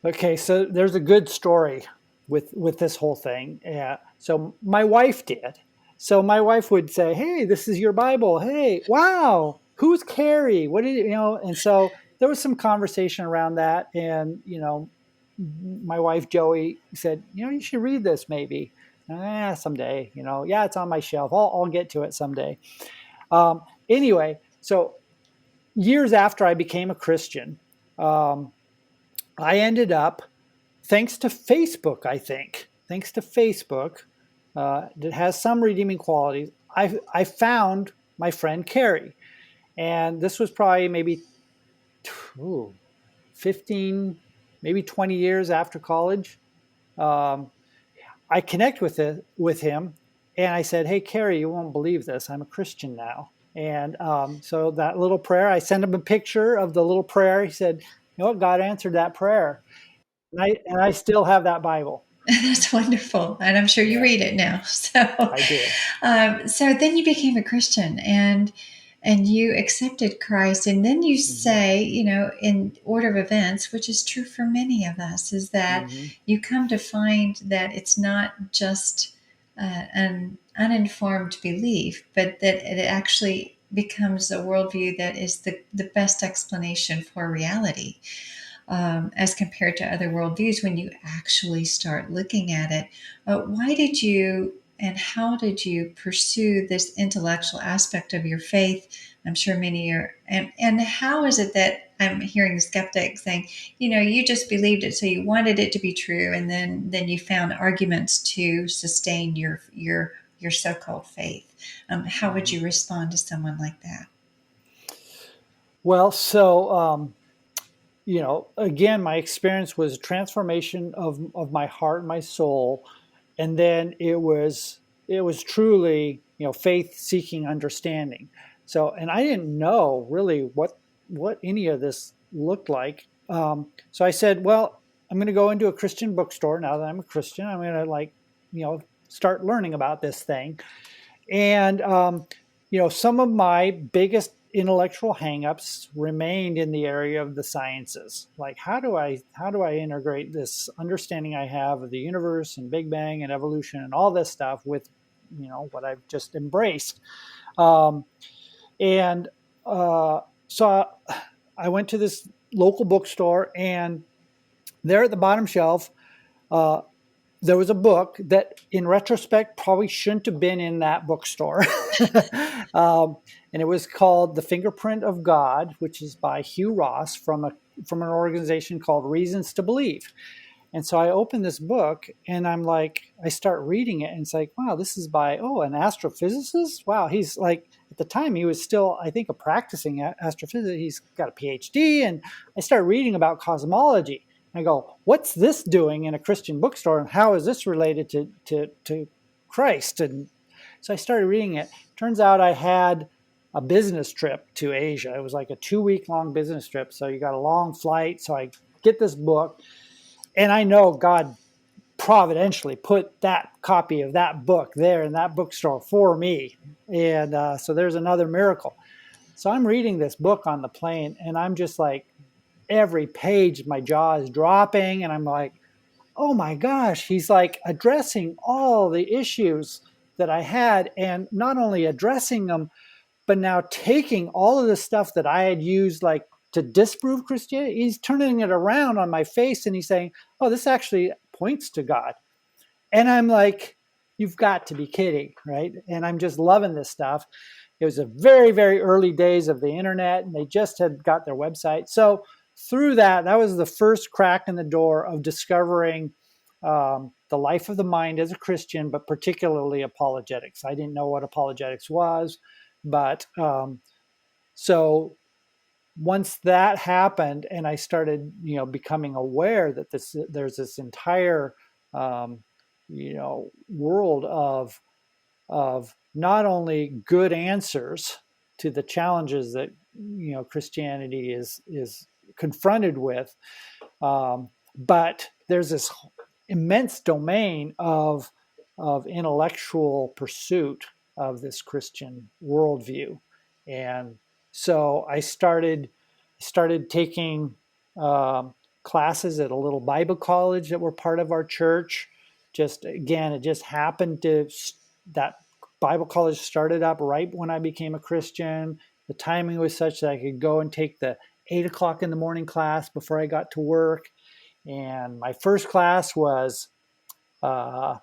Okay, so there's a good story with this whole thing. So my wife did. So my wife would say, "Hey, this is your Bible. Hey, wow, who's Carrie? What did you know?" And so there was some conversation around that, and my wife Joey said, you should read this maybe. Someday, yeah, it's on my shelf. I'll get to it someday. Anyway, so years after I became a Christian, I ended up, thanks to Facebook, I think, thanks to Facebook, that has some redeeming qualities, I found my friend Carrie. And this was probably maybe 15, maybe 20 years after college. I connect with him, and I said, "Hey, Carrie, you won't believe this. I'm a Christian now." And so that little prayer, I sent him a picture of the little prayer. He said, "You know what? God answered that prayer," and I still have that Bible. That's wonderful, and I'm sure you read it now. So, I do. So then you became a Christian, and you accepted Christ, and then you say, in order of events, which is true for many of us, is that you come to find that it's not just an uninformed belief, but that it actually becomes a worldview that is the best explanation for reality. As compared to other worldviews, when you actually start looking at it. Why did you and how did you pursue this intellectual aspect of your faith? I'm sure many are. And how is it that I'm hearing skeptics saying, you just believed it, so you wanted it to be true, and then you found arguments to sustain your so-called faith. How would you respond to someone like that? Well, so again, my experience was a transformation of my heart and my soul, and then it was truly faith seeking understanding. So, and I didn't know really what any of this looked like. So I said, well, I'm going to go into a Christian bookstore now that I'm a Christian. I'm going to start learning about this thing. And some of my biggest intellectual hangups remained in the area of the sciences. Like, how do I integrate this understanding I have of the universe and Big Bang and evolution and all this stuff with what I've just embraced. And so I went to this local bookstore, and there at the bottom shelf, there was a book that, in retrospect, probably shouldn't have been in that bookstore. And it was called The Fingerprint of God, which is by Hugh Ross from an organization called Reasons to Believe. And so I opened this book, and I start reading it, and it's like, wow, this is by, an astrophysicist? Wow, he's like, at the time, he was still, I think, a practicing astrophysicist. He's got a PhD, and I start reading about cosmology. I go, what's this doing in a Christian bookstore, and how is this related to Christ? And so I started reading it. Turns out I had a business trip to Asia. It was like a 2-week-long business trip. So you got a long flight. So I get this book, and I know God providentially put that copy of that book there in that bookstore for me. And so there's another miracle. So I'm reading this book on the plane, and I'm just like, every page, my jaw is dropping, and I'm like, oh my gosh, he's like addressing all the issues that I had, and not only addressing them, but now taking all of the stuff that I had used like to disprove Christianity, he's turning it around on my face, and he's saying, oh, this actually points to God. And I'm like, you've got to be kidding, right? And I'm just loving this stuff. It was a very, very early days of the internet, and they just had got their website. So through that was the first crack in the door of discovering the life of the mind as a Christian, but particularly apologetics. I didn't know what apologetics was, but so once that happened, and I started, becoming aware that there's this entire, world of not only good answers to the challenges that Christianity is confronted with, but there's this immense domain of intellectual pursuit of this Christian worldview. And so I started taking classes at a little Bible college that were part of our church. It just happened that Bible college started up right when I became a Christian. The timing was such that I could go and take the 8 o'clock in the morning class before I got to work. And my first class was a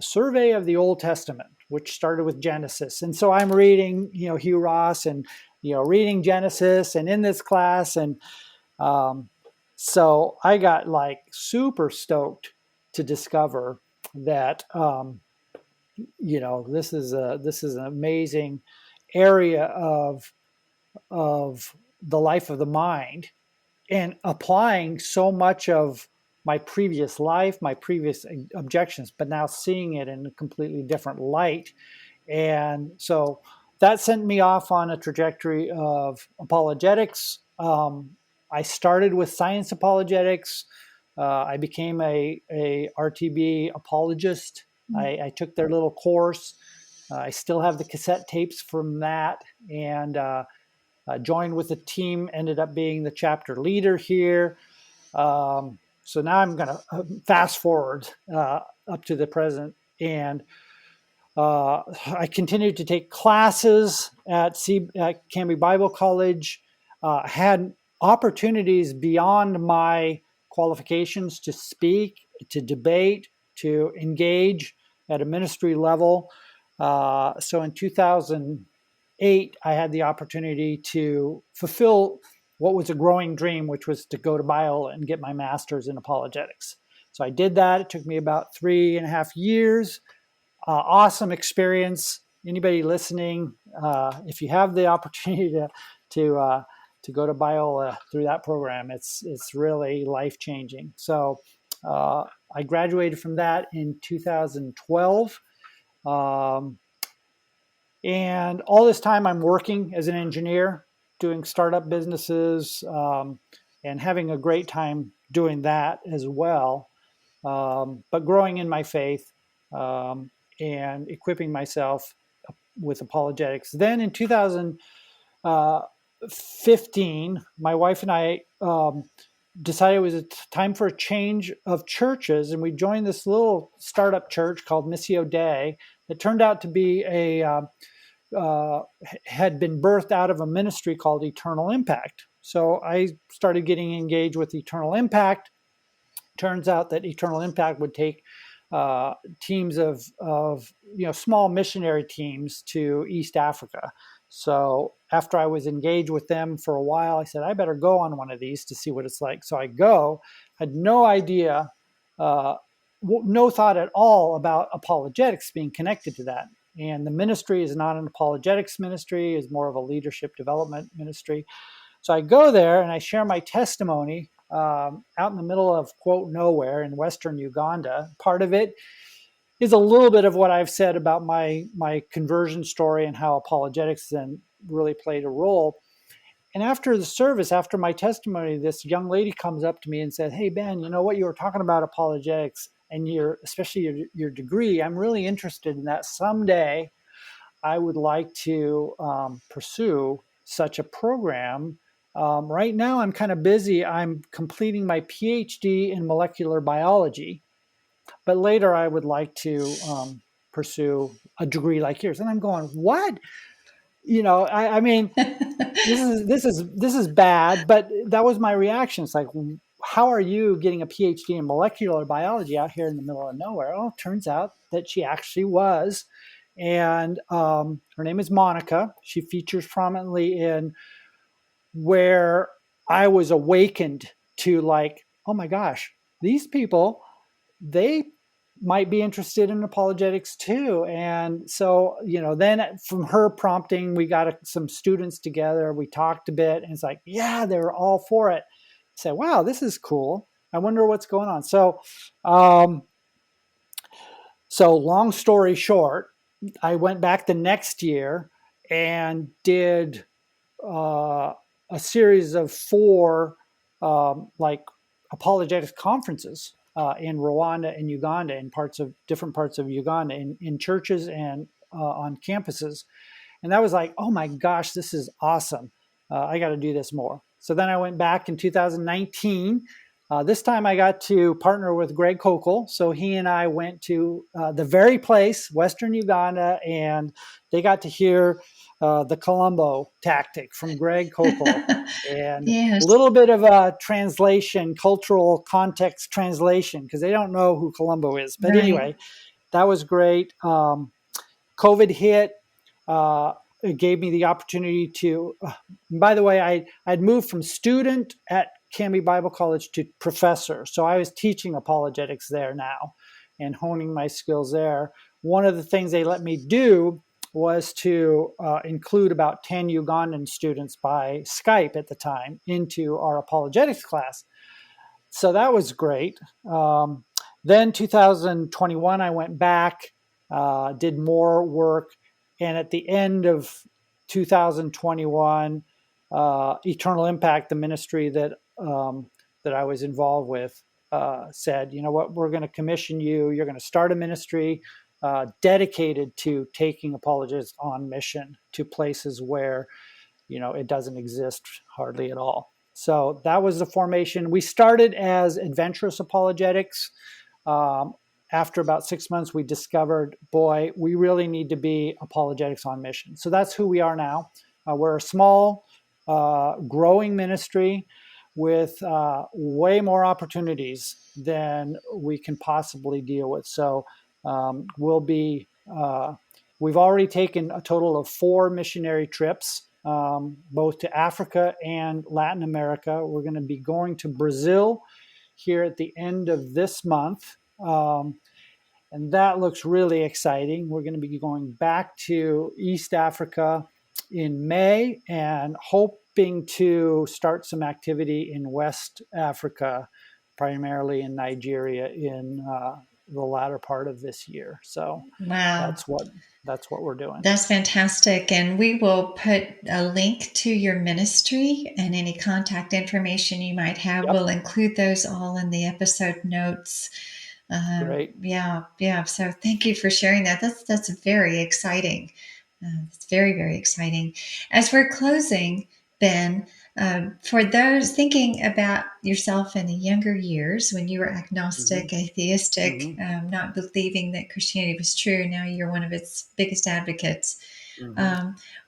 survey of the Old Testament, which started with Genesis. And so I'm reading, Hugh Ross and, reading Genesis and in this class. And so I got like super stoked to discover that, this is an amazing area of the life of the mind, and applying so much of my previous life, my previous objections, but now seeing it in a completely different light. And so that sent me off on a trajectory of apologetics. I started with science apologetics. I became a RTB apologist. I took their little course. I still have the cassette tapes from that, and joined with the team, ended up being the chapter leader here. So now I'm going to fast forward up to the present, and I continued to take classes at Cambridge Bible College, had opportunities beyond my qualifications to speak, to debate, to engage at a ministry level. So in 2008, I had the opportunity to fulfill what was a growing dream, which was to go to Biola and get my master's in apologetics. So I did that. It took me about 3.5 years. Awesome experience. Anybody listening, if you have the opportunity to go to Biola through that program, it's really life-changing. So I graduated from that in 2012. And all this time I'm working as an engineer, doing startup businesses, and having a great time doing that as well. But growing in my faith, and equipping myself with apologetics. Then in 2015, my wife and I decided it was a time for a change of churches, and we joined this little startup church called Missio Dei that turned out to be had been birthed out of a ministry called Eternal Impact. So I started getting engaged with Eternal Impact. Turns out that Eternal Impact would take teams of small missionary teams to East Africa. So after I was engaged with them for a while, I said, I better go on one of these to see what it's like. So I go, had no idea, no thought at all about apologetics being connected to that. And the ministry is not an apologetics ministry, it's more of a leadership development ministry. So I go there and I share my testimony out in the middle of, quote, nowhere in Western Uganda. Part of it is a little bit of what I've said about my conversion story and how apologetics then really played a role. And after the service, after my testimony, this young lady comes up to me and said, hey, Ben, you know what, you were talking about apologetics and especially your degree. I'm really interested in that. Someday I would like to pursue such a program. Right now I'm kind of busy. I'm completing my PhD in molecular biology, but later I would like to pursue a degree like yours. And I'm going, what? I mean, this is bad, but that was my reaction. It's like, how are you getting a PhD in molecular biology out here in the middle of nowhere? Oh, it turns out that she actually was. And her name is Monica. She features prominently in where I was awakened to, like, oh my gosh, these people, they might be interested in apologetics too. And so, then from her prompting, we got some students together, we talked a bit, and it's like, yeah, they were all for it. I said, wow, this is cool. I wonder what's going on. So long story short, I went back the next year and did a series of 4 apologetics conferences in Rwanda and Uganda, in different parts of Uganda, in churches and on campuses. And that was like, oh my gosh, this is awesome. I got to do this more. So then I went back in 2019. This time I got to partner with Greg Koukl. So he and I went to the very place, Western Uganda, and they got to hear The Columbo tactic from Greg Koukl, and a Yes. little bit of a translation, cultural context translation, because they don't know who Columbo is. But Right. anyway, that was great. COVID hit. It gave me the opportunity to, by the way, I'd moved from student at Canby Bible College to professor. So I was teaching apologetics there now and honing my skills there. One of the things they let me do was to include about 10 Ugandan students by Skype at the time into our apologetics class. So that was great. Then 2021, I went back, did more work, and at the end of 2021, Eternal Impact, the ministry that I was involved with, said, you know what, we're going to commission you. You're going to start a ministry dedicated to taking apologetics on mission to places where it doesn't exist hardly at all. So that was the formation. We started as adventurous apologetics. After about 6 months, we discovered, boy, we really need to be apologetics on mission. So that's who we are now. We're a small, growing ministry with way more opportunities than we can possibly deal with. So we've already taken a total of 4 missionary trips, both to Africa and Latin America. We're going to be going to Brazil here at the end of this month. And that looks really exciting. We're going to be going back to East Africa in May and hoping to start some activity in West Africa, primarily in Nigeria, in the latter part of this year. So Wow. that's what we're doing. That's fantastic. And we will put a link to your ministry and any contact information you might have. Yep. We'll include those all in the episode notes. Great. Yeah. So thank you for sharing that. That's very exciting. It's very, very exciting. As we're closing, Ben, for those thinking about yourself in the younger years when you were agnostic, atheistic, not believing that Christianity was true, now you're one of its biggest advocates.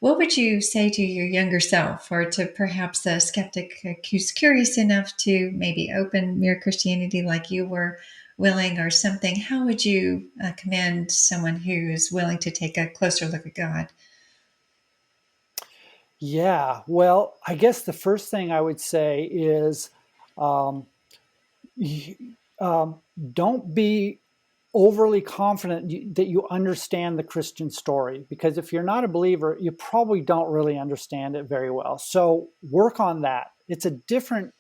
What would you say to your younger self, or to perhaps a skeptic who's curious enough to maybe open mere Christianity like you were willing, or something? How would you commend someone who's willing to take a closer look at God? Yeah, well, I guess the first thing I would say is um, don't be overly confident that you understand the Christian story, because if you're not a believer, you probably don't really understand it very well. So work on that. It's a different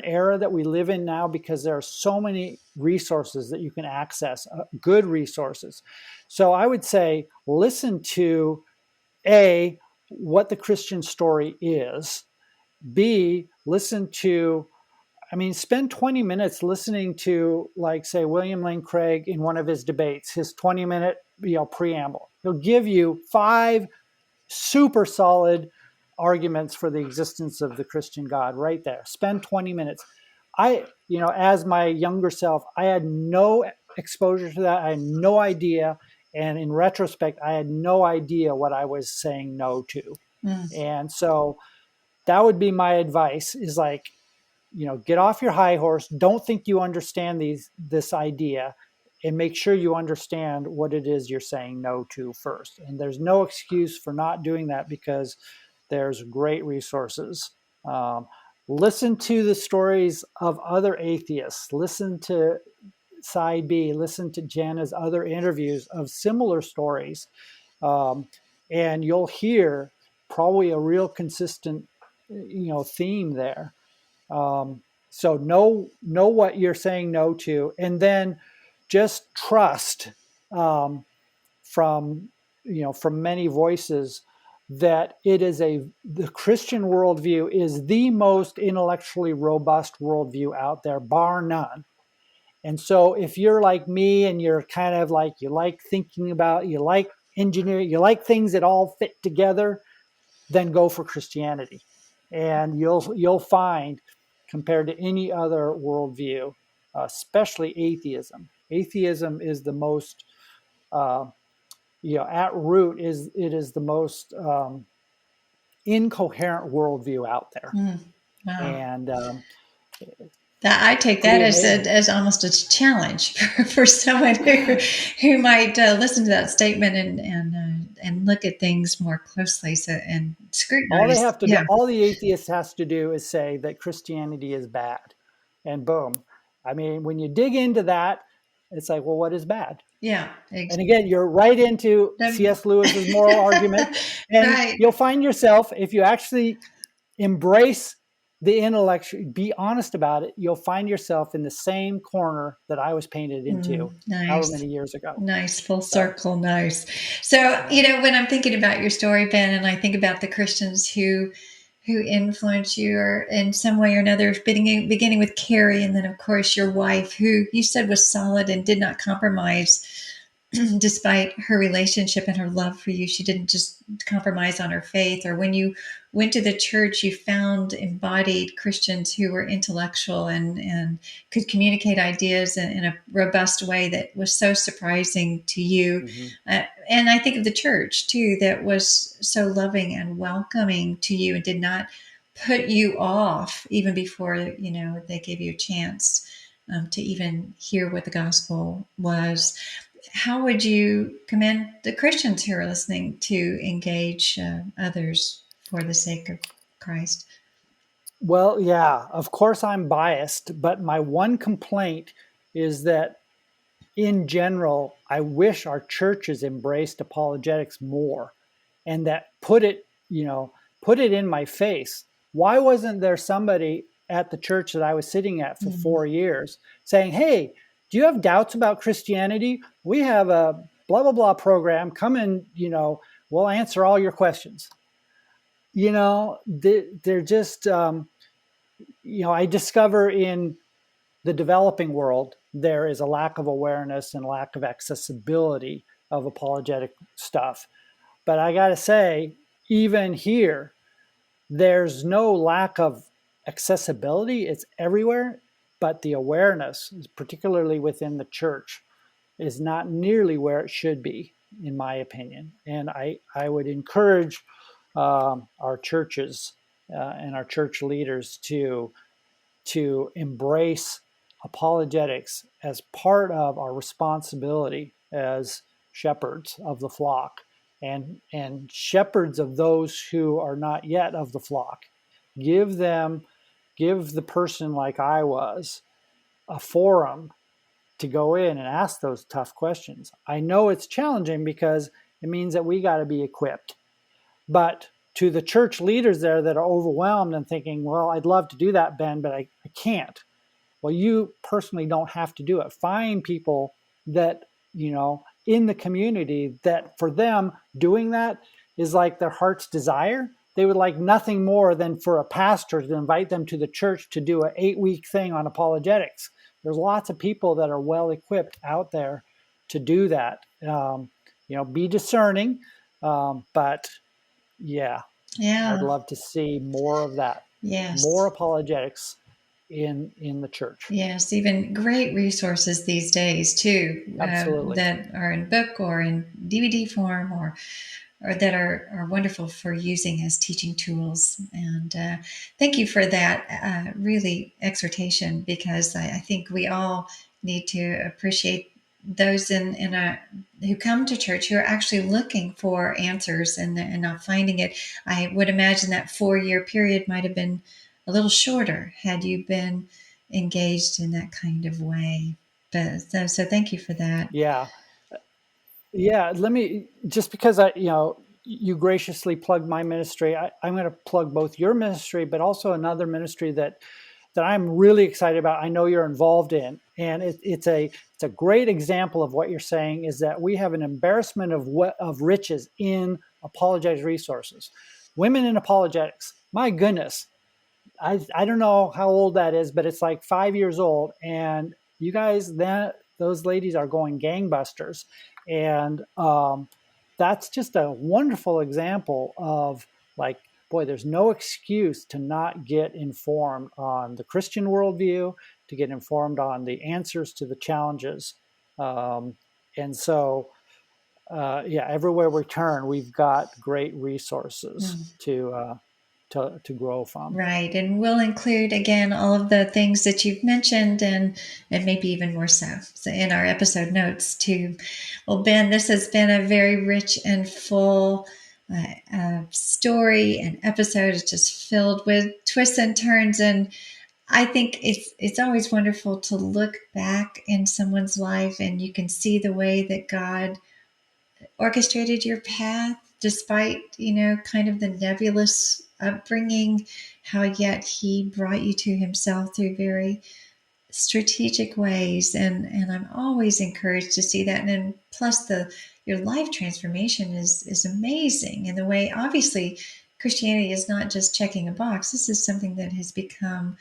era that we live in now, because there are so many resources that you can access, good resources. So I would say listen to what the Christian story is. B, spend 20 minutes listening to, like, say, William Lane Craig in one of his debates, his 20-minute preamble. He'll give you 5 super solid arguments for the existence of the Christian God right there. Spend 20 minutes. As my younger self, I had no exposure to that. I had no idea. And in retrospect, I had no idea what I was saying no to. And so that would be my advice, is like, get off your high horse. Don't think you understand this idea, and make sure you understand what it is you're saying no to first. And there's no excuse for not doing that, because there's great resources. Listen to the stories of other atheists. Listen to Side B. Listen to Jana's other interviews of similar stories. And you'll hear probably a real consistent, theme there. So know what you're saying no to, and then just trust from many voices that the Christian worldview is the most intellectually robust worldview out there, bar none. And so if you're like me and you're kind of like, you like thinking about, you like engineering, you like things that all fit together, then go for Christianity. And you'll find, compared to any other worldview, especially atheism. Atheism is the most at root it is the most incoherent worldview out there. Wow. And I take that pretty amazing. as almost a challenge for someone who might listen to that statement and look at things more closely and All they scrutinize. have to do, Yeah, all the atheist has to do is say that Christianity is bad, and boom. I mean, when you dig into that, it's like, well, what is bad? yeah, And again, you're right into C.S. Lewis's moral argument, and right. you'll find yourself, if you actually embrace the intellect, be honest about it, you'll find yourself in the same corner that I was painted into however Nice. many years ago. Nice, full So, circle, nice. So, yeah. when I'm thinking about your story, Ben, and I think about the Christians who influence you or in some way or another, beginning with Carrie, and then of course your wife, who you said was solid and did not compromise despite her relationship and her love for you. She didn't just compromise on her faith. Or when you went to the church, you found embodied Christians who were intellectual and could communicate ideas in a robust way that was so surprising to you. Mm-hmm. And I think of the church too, that was so loving and welcoming to you and did not put you off even before they gave you a chance to even hear what the gospel was. How would you commend the Christians who are listening to engage others for the sake of Christ? Well, yeah, of course I'm biased, but my one complaint is that in general, I wish our churches embraced apologetics more and that put it in my face. Why wasn't there somebody at the church that I was sitting at for 4 years saying, hey, do you have doubts about Christianity? We have a blah, blah, blah program. Come and, we'll answer all your questions. They're just, I discover in the developing world, there is a lack of awareness and lack of accessibility of apologetic stuff. But I got to say, even here, there's no lack of accessibility. It's everywhere. But the awareness, particularly within the church, is not nearly where it should be, in my opinion. And I would encourage our churches and our church leaders to embrace apologetics as part of our responsibility as shepherds of the flock and shepherds of those who are not yet of the flock. Give the person like I was a forum to go in and ask those tough questions. I know it's challenging because it means that we got to be equipped. But to the church leaders there that are overwhelmed and thinking, well, I'd love to do that, Ben, but I can't. Well, you personally don't have to do it. Find people that, in the community that for them doing that is like their heart's desire. They would like nothing more than for a pastor to invite them to the church to do an 8-week thing on apologetics. There's lots of people that are well equipped out there to do that. Be discerning, but yeah, I'd Yeah. love to see more of that, more Yes. apologetics in the church. Yes. Even great resources these days too, Absolutely. that are in book or in DVD form or that are wonderful for using as teaching tools. And thank you for that really exhortation, because I think we all need to appreciate those who come to church who are actually looking for answers and not finding it. I would imagine that 4-year period might have been a little shorter had you been engaged in that kind of way. But so thank you for that. Yeah. Yeah. Let me, just because you graciously plugged my ministry, I'm going to plug both your ministry, but also another ministry that I'm really excited about. I know you're involved in, and it's a great example of what you're saying, is that we have an embarrassment of riches in apologetics resources. Women in apologetics, my goodness, I don't know how old that is, but it's like 5 years old, and you guys, those ladies are going gangbusters, and that's just a wonderful example of, like, boy, there's no excuse to not get informed on the Christian worldview, to get informed on the answers to the challenges. And so everywhere we turn, we've got great resources to grow from. Right. And we'll include, again, all of the things that you've mentioned and maybe even more so in our episode notes too. Well, Ben, this has been a very rich and full story and episode. It's just filled with twists and turns. And I think it's always wonderful to look back in someone's life and you can see the way that God orchestrated your path despite, kind of the nebulous upbringing, how yet he brought you to himself through very strategic ways. And I'm always encouraged to see that. And then plus your life transformation is amazing in the way, obviously, Christianity is not just checking a box. This is something that has become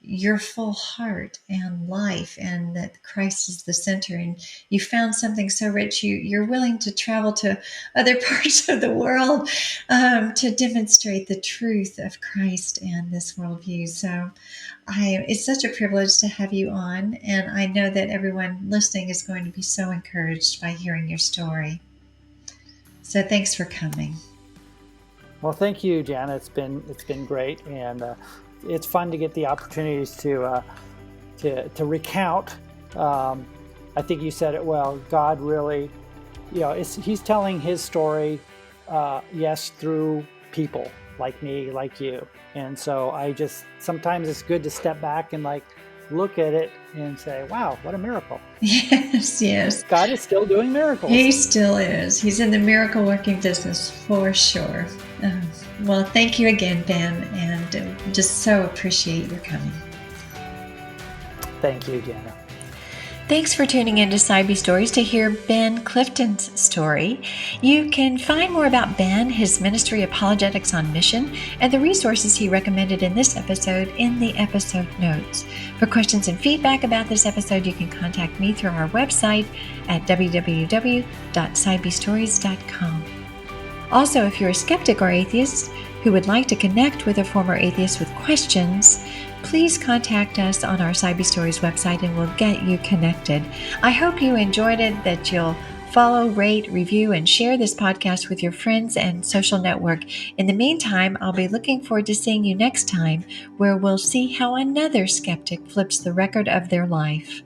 your full heart and life, and that Christ is the center, and you found something so rich you're willing to travel to other parts of the world to demonstrate the truth of Christ and this worldview. So it's such a privilege to have you on, and I know that everyone listening is going to be so encouraged by hearing your story. So thanks for coming. Well, thank you, Jana. It's been great, and it's fun to get the opportunities to recount. I think you said it well. God really, he's telling his story, yes, through people like me, like you. And so sometimes it's good to step back and look at it and say, wow, what a miracle. Yes. God is still doing miracles. He still is. He's in the miracle working business for sure. Well, thank you again, Ben, and just so appreciate your coming. Thank you, Jana. Thanks for tuning in to Side Stories to hear Ben Clifton's story. You can find more about Ben, his ministry Apologetics on Mission, and the resources he recommended in this episode in the episode notes. For questions and feedback about this episode, you can contact me through our website at www.sidebestories.com. Also, if you're a skeptic or atheist who would like to connect with a former atheist with questions, please contact us on our Side Stories website and we'll get you connected. I hope you enjoyed it, that you'll follow, rate, review, and share this podcast with your friends and social network. In the meantime, I'll be looking forward to seeing you next time, where we'll see how another skeptic flips the record of their life.